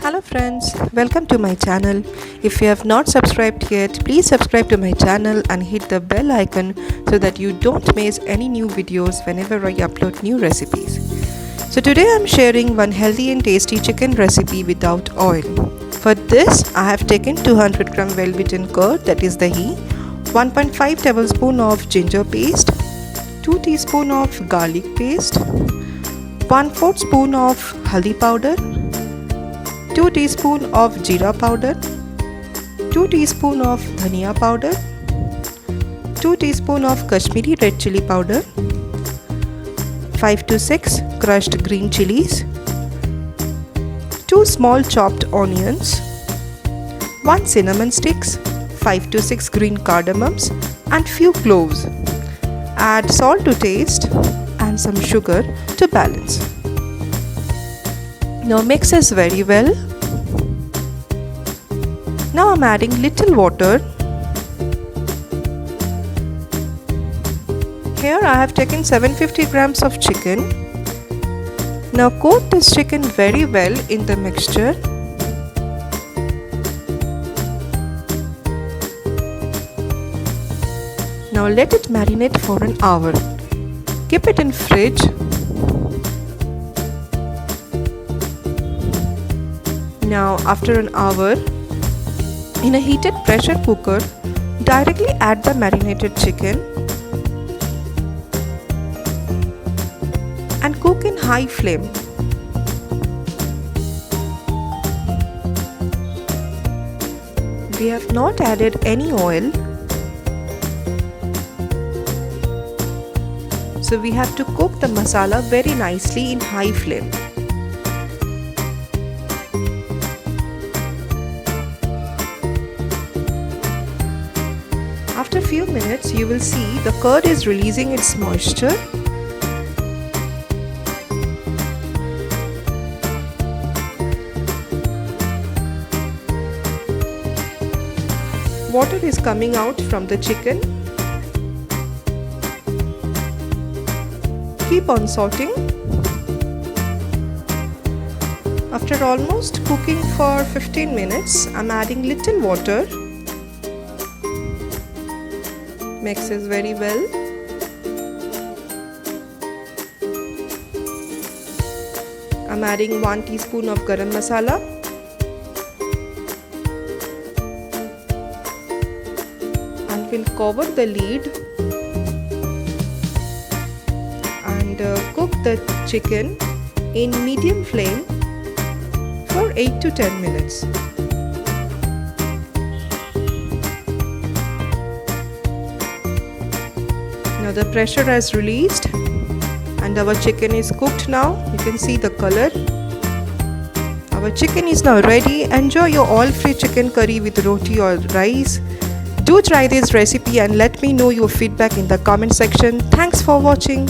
Hello friends, welcome to my channel. If you have not subscribed yet, please subscribe to my channel and hit the bell icon so that you don't miss any new videos whenever I upload new recipes. So today I am sharing one healthy and tasty chicken recipe without oil. For this, I have taken 200 gram well-beaten curd, that is dahi, 1.5 tablespoon of ginger paste, 2 teaspoon of garlic paste, 1/4 spoon of haldi powder, 2 teaspoon of jeera powder, 2 teaspoon of dhania powder, 2 teaspoon of Kashmiri red chili powder, 5 to 6 crushed green chilies, 2 small chopped onions, 1 cinnamon sticks, 5 to 6 green cardamoms and few cloves. Add salt to taste and some sugar to balance. Now mix this very well. Now I'm adding little water. Here I have taken 750 grams of chicken. Now coat this chicken very well in the mixture. Now let it marinate for an hour. Keep it in fridge. Now after an hour, in a heated pressure cooker, directly add the marinated chicken and cook in high flame. We have not added any oil, so we have to cook the masala very nicely in high flame. After a few minutes, you will see the curd is releasing its moisture. Water is coming out from the chicken. Keep on sauteing. After almost cooking for 15 minutes, I'm adding little water. Mix this very well. I'm adding 1 teaspoon of garam masala, and will cover the lid and cook the chicken in medium flame for 8 to 10 minutes. Now the pressure has released and our chicken is cooked now. You can see the color. Our chicken is now ready. Enjoy your oil-free chicken curry with roti or rice. Do try this recipe and let me know your feedback in the comment section. Thanks for watching.